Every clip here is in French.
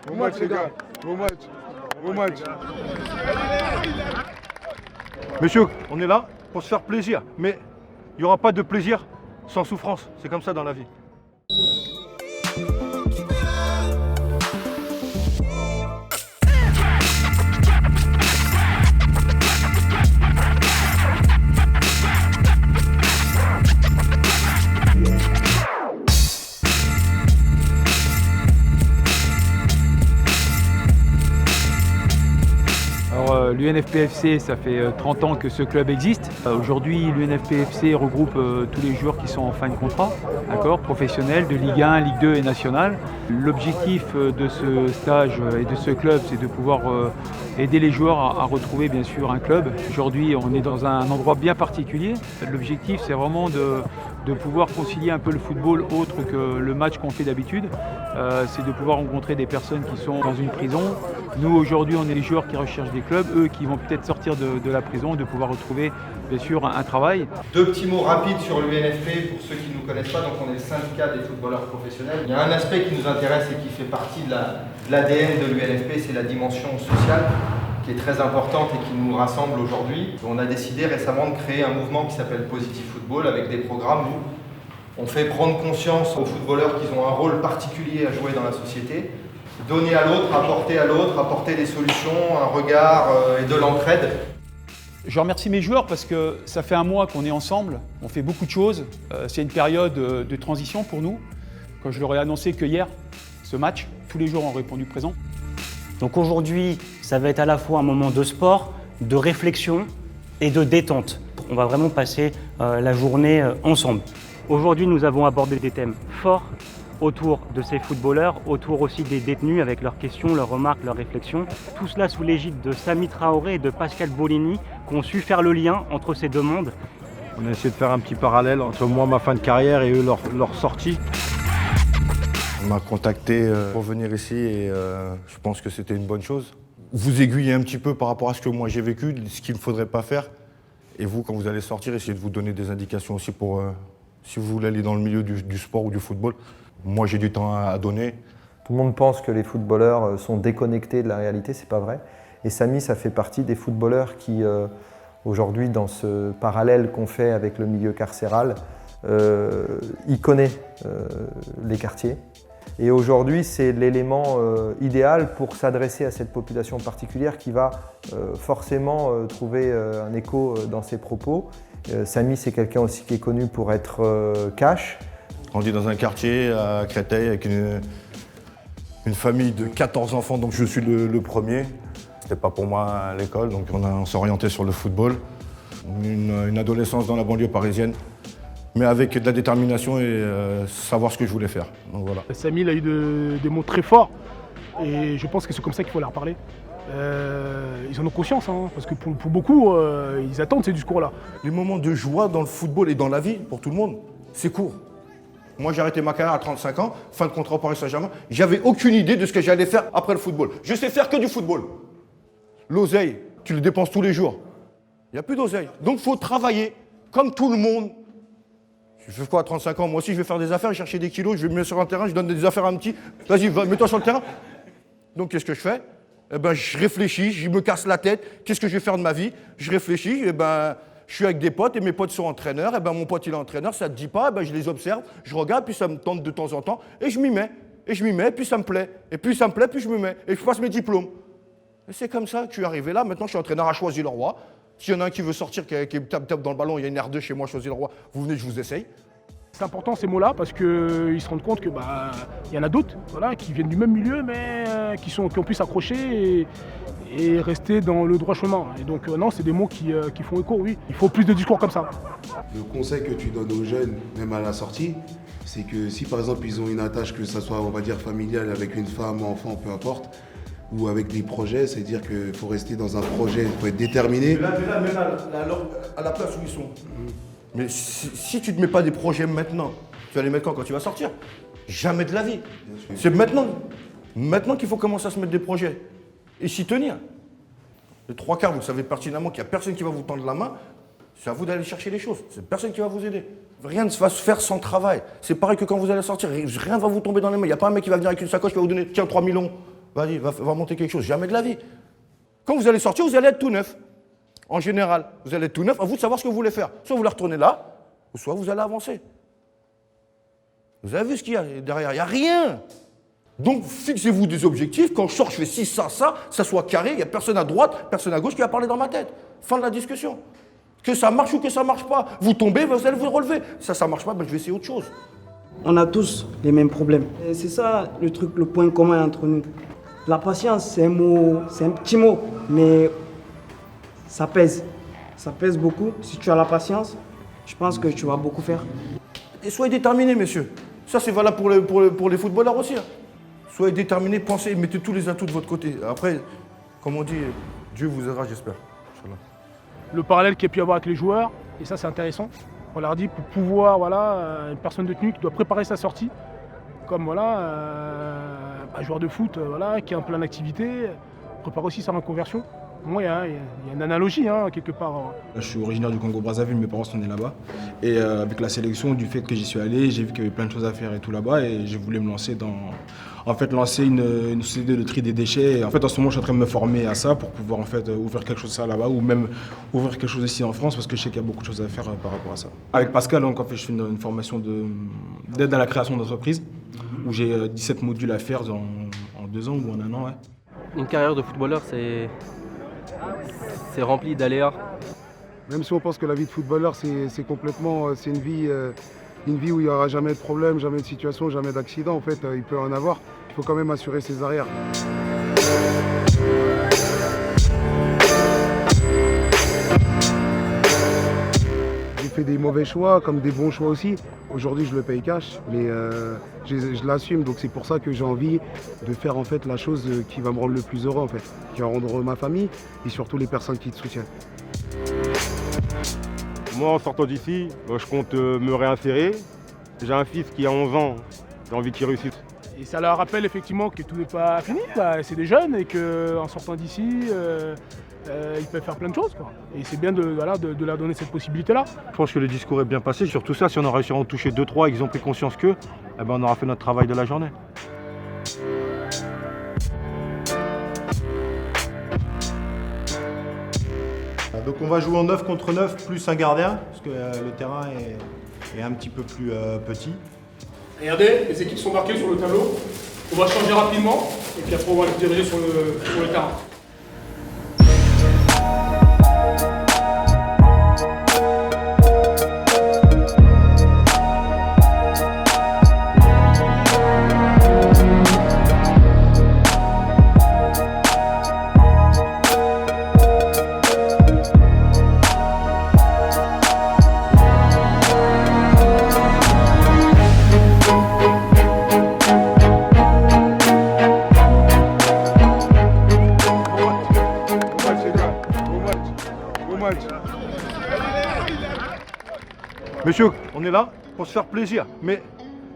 Bon match les gars, bon match, bon match. Messieurs, on est là pour se faire plaisir, mais il n'y aura pas de plaisir sans souffrance, c'est comme ça dans la vie. L'UNFPFC, ça fait 30 ans que ce club existe. Aujourd'hui, l'UNFPFC regroupe tous les joueurs qui sont en fin de contrat, professionnels de Ligue 1, Ligue 2 et nationale. L'objectif de ce stage et de ce club, c'est de pouvoir aider les joueurs à retrouver bien sûr un club. Aujourd'hui, on est dans un endroit bien particulier. L'objectif, c'est vraiment de pouvoir concilier un peu le football autre que le match qu'on fait d'habitude. C'est de pouvoir rencontrer des personnes qui sont dans une prison. Nous, aujourd'hui, on est les joueurs qui recherchent des clubs, eux qui vont peut-être sortir de la prison et de pouvoir retrouver, bien sûr, un travail. Deux petits mots rapides sur l'UNFP pour ceux qui ne nous connaissent pas. Donc, on est le syndicat des footballeurs professionnels. Il y a un aspect qui nous intéresse et qui fait partie de l'ADN de l'UNFP, c'est la dimension sociale, qui est très importante et qui nous rassemble aujourd'hui. On a décidé récemment de créer un mouvement qui s'appelle Positive Football avec des programmes où on fait prendre conscience aux footballeurs qu'ils ont un rôle particulier à jouer dans la société, donner à l'autre, apporter des solutions, un regard et de l'entraide. Je remercie mes joueurs parce que ça fait un mois qu'on est ensemble, on fait beaucoup de choses. C'est une période de transition pour nous. Quand je leur ai annoncé que hier, ce match, tous les joueurs ont répondu présent. Donc aujourd'hui, ça va être à la fois un moment de sport, de réflexion et de détente. On va vraiment passer la journée ensemble. Aujourd'hui, nous avons abordé des thèmes forts autour de ces footballeurs, autour aussi des détenus avec leurs questions, leurs remarques, leurs réflexions. Tout cela sous l'égide de Samy Traoré et de Pascal Bolini qui ont su faire le lien entre ces deux mondes. On a essayé de faire un petit parallèle entre moi, ma fin de carrière et eux, leur sortie. On m'a contacté pour venir ici et je pense que c'était une bonne chose. Vous aiguillez un petit peu par rapport à ce que moi j'ai vécu, ce qu'il ne faudrait pas faire. Et vous, quand vous allez sortir, essayez de vous donner des indications aussi pour si vous voulez aller dans le milieu du sport ou du football. Moi, j'ai du temps à donner. Tout le monde pense que les footballeurs sont déconnectés de la réalité, c'est pas vrai. Et Samy, ça fait partie des footballeurs qui, aujourd'hui, dans ce parallèle qu'on fait avec le milieu carcéral, il connaît les quartiers. Et aujourd'hui, c'est l'élément idéal pour s'adresser à cette population particulière qui va forcément trouver un écho dans ses propos. Samy, c'est quelqu'un aussi qui est connu pour être cash. Grandi dans un quartier à Créteil avec une famille de 14 enfants, donc je suis le premier. C'était pas pour moi à l'école, donc on s'est orienté sur le football. Une adolescence dans la banlieue parisienne, mais avec de la détermination et savoir ce que je voulais faire. Donc voilà. Samy, il a eu des mots très forts et je pense que c'est comme ça qu'il faut leur parler. Ils en ont conscience, hein, parce que pour beaucoup, ils attendent ces discours-là. Les moments de joie dans le football et dans la vie, pour tout le monde, c'est court. Moi, j'ai arrêté ma carrière à 35 ans, fin de contrat au Paris Saint-Germain. J'avais aucune idée de ce que j'allais faire après le football. Je sais faire que du football. L'oseille, tu le dépenses tous les jours. Il n'y a plus d'oseille. Donc, il faut travailler comme tout le monde. Je fais quoi à 35 ans? Moi aussi, je vais faire des affaires, chercher des kilos, je vais me mettre sur un terrain, je donne des affaires à un petit. Vas-y, mets-toi sur le terrain. Donc, qu'est-ce que je fais? Eh ben, je réfléchis, je me casse la tête. Qu'est-ce que je vais faire de ma vie? Je réfléchis, eh ben, je suis avec des potes et mes potes sont entraîneurs. Eh ben, mon pote, il est entraîneur, ça ne te dit pas, eh ben, je les observe, je regarde, puis ça me tente de temps en temps, et je m'y mets. Et je m'y mets, puis ça me plaît. Et puis ça me plaît, puis je me mets. Et je passe mes diplômes. Et c'est comme ça que je suis arrivé là. Maintenant, je suis entraîneur à Choisy-le-Roi. S'il y en a un qui veut sortir, qui tape dans le ballon, il y a une R2 chez moi, Choisy-le-Roi, vous venez, je vous essaye. C'est important ces mots-là parce qu'ils se rendent compte que y en a d'autres qui viennent du même milieu mais qui ont pu s'accrocher et rester dans le droit chemin. Et donc non, c'est des mots qui font écho, oui. Il faut plus de discours comme ça. Le conseil que tu donnes aux jeunes, même à la sortie, c'est que si par exemple ils ont une attache, que ça soit on va dire familiale avec une femme, enfant, peu importe, ou avec des projets, c'est-à-dire qu'il faut rester dans un projet, il faut être déterminé. Mais là, à la place où ils sont. Mais si tu ne te mets pas des projets maintenant, tu vas les mettre quand tu vas sortir? Jamais de la vie. C'est maintenant. Maintenant qu'il faut commencer à se mettre des projets et s'y tenir. Les trois quarts, vous savez pertinemment qu'il n'y a personne qui va vous tendre la main. C'est à vous d'aller chercher les choses. C'est personne qui va vous aider. Rien ne va se faire sans travail. C'est pareil que quand vous allez sortir. Rien ne va vous tomber dans les mains. Il n'y a pas un mec qui va venir avec une sacoche qui va vous donner tiens 3 millions. Vas-y, va monter quelque chose. Jamais de la vie. Quand vous allez sortir, vous allez être tout neuf. En général, vous allez être tout neuf, à vous de savoir ce que vous voulez faire. Soit vous la retournez là, ou soit vous allez avancer. Vous avez vu ce qu'il y a derrière? Il n'y a rien. Donc, fixez-vous des objectifs. Quand je sors, je fais ci, ça soit carré. Il n'y a personne à droite, personne à gauche qui va parler dans ma tête. Fin de la discussion. Que ça marche ou que ça ne marche pas. Vous tombez, vous allez vous relever. Ça ne marche pas, ben je vais essayer autre chose. On a tous les mêmes problèmes. Et c'est ça le truc, le point commun entre nous. La patience, c'est un mot, c'est un petit mot, mais ça pèse. Ça pèse beaucoup. Si tu as la patience, je pense que tu vas beaucoup faire. Et soyez déterminés, messieurs. Ça, c'est valable pour les footballeurs aussi. Hein. Soyez déterminés, pensez, mettez tous les atouts de votre côté. Après, comme on dit, Dieu vous aidera, j'espère. Le parallèle qu'il y a pu y avoir avec les joueurs, et ça c'est intéressant. On leur dit pour pouvoir, voilà, une personne de tenue qui doit préparer sa sortie, comme voilà, un joueur de foot voilà, qui a un plein d'activité, prépare aussi sa reconversion. Pour moi, il y a une analogie hein, quelque part. Je suis originaire du Congo-Brazzaville, mes parents sont nés là-bas. Et avec la sélection, du fait que j'y suis allé, j'ai vu qu'il y avait plein de choses à faire et tout là-bas. Et je voulais me lancer dans... En fait, lancer une société de tri des déchets. Et en fait, en ce moment, je suis en train de me former à ça pour pouvoir en fait, ouvrir quelque chose ça là-bas ou même ouvrir quelque chose ici en France parce que je sais qu'il y a beaucoup de choses à faire par rapport à ça. Avec Pascal, donc, en fait, je fais une formation d'aide à la création d'entreprise où j'ai 17 modules à faire en 2 ans ou en 1 an. Ouais. Une carrière de footballeur, c'est rempli d'aléas. Même si on pense que la vie de footballeur, c'est complètement, c'est une vie où il n'y aura jamais de problème, jamais de situation, jamais d'accident. En fait, il peut en avoir. Il faut quand même assurer ses arrières. J'ai fait des mauvais choix, comme des bons choix aussi. Aujourd'hui, je le paye cash, mais je l'assume. Donc c'est pour ça que j'ai envie de faire en fait la chose qui va me rendre le plus heureux, en fait, qui va rendre heureux ma famille et surtout les personnes qui te soutiennent. Moi, en sortant d'ici, je compte me réinsérer. J'ai un fils qui a 11 ans, j'ai envie qu'il réussisse. Et ça leur rappelle effectivement que tout n'est pas fini, c'est des jeunes et qu'en sortant d'ici, ils peuvent faire plein de choses. Quoi. Et c'est bien de leur donner cette possibilité-là. Je pense que le discours est bien passé. Sur tout ça, si on a réussi à en toucher 2-3 et qu'ils ont pris conscience qu'eux, eh ben, on aura fait notre travail de la journée. Donc on va jouer en 9 contre 9 plus un gardien, parce que le terrain est un petit peu plus petit. Regardez, les équipes sont marquées sur le tableau. On va changer rapidement et puis après on va se diriger sur le terrain. Monsieur, on est là pour se faire plaisir, mais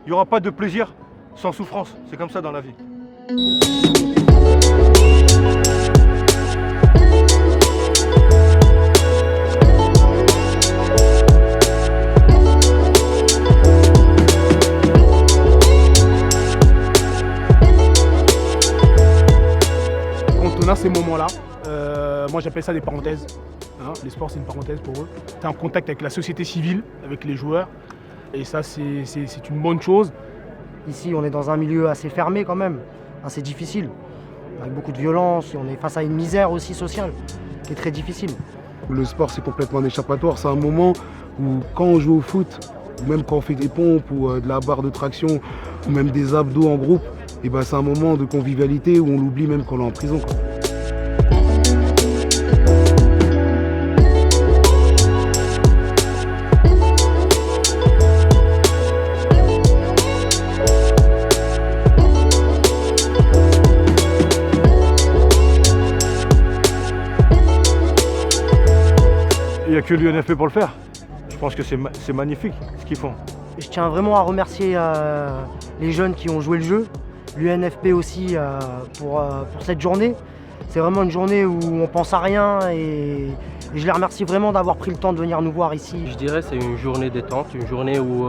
il n'y aura pas de plaisir sans souffrance. C'est comme ça dans la vie. Quand on a ces moments-là, moi j'appelle ça des parenthèses. Hein, les sports, c'est une parenthèse pour eux. Tu es en contact avec la société civile, avec les joueurs. Et ça, c'est une bonne chose. Ici, on est dans un milieu assez fermé quand même, assez difficile. Avec beaucoup de violence, on est face à une misère aussi sociale qui est très difficile. Le sport, c'est complètement un échappatoire. C'est un moment où quand on joue au foot, ou même quand on fait des pompes ou de la barre de traction, ou même des abdos en groupe, et ben, c'est un moment de convivialité où on l'oublie même quand on est en prison. Quoi. Il n'y a que l'UNFP pour le faire. Je pense que c'est magnifique ce qu'ils font. Je tiens vraiment à remercier les jeunes qui ont joué le jeu, l'UNFP aussi pour cette journée. C'est vraiment une journée où on pense à rien et je les remercie vraiment d'avoir pris le temps de venir nous voir ici. Je dirais que c'est une journée détente, une journée où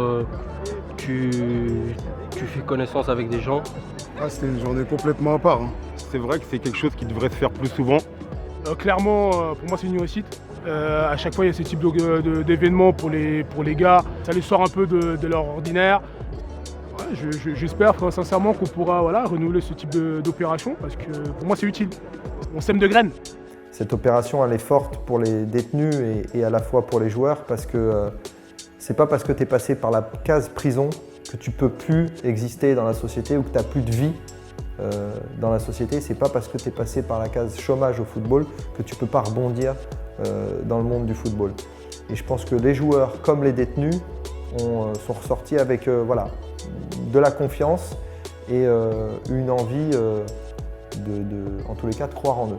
tu fais connaissance avec des gens. Ah, c'était une journée complètement à part. Hein. c'est vrai que c'est quelque chose qui devrait se faire plus souvent. Clairement, pour moi, c'est une réussite. À chaque fois, il y a ce type d'événements pour les gars. Ça les sort un peu de leur ordinaire. Ouais, j'espère sincèrement qu'on pourra renouveler ce type d'opération parce que pour moi, c'est utile. On sème de graines. Cette opération, elle est forte pour les détenus et à la fois pour les joueurs parce que c'est pas parce que tu es passé par la case prison que tu peux plus exister dans la société ou que tu n'as plus de vie dans la société. C'est pas parce que tu es passé par la case chômage au football que tu peux pas rebondir dans le monde du football. Et je pense que les joueurs comme les détenus sont ressortis avec de la confiance et une envie en tous les cas de croire en eux.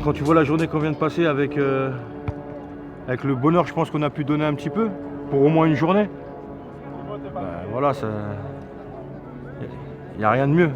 Quand tu vois la journée qu'on vient de passer avec le bonheur, je pense qu'on a pu donner un petit peu pour au moins une journée. Il n'y a rien de mieux.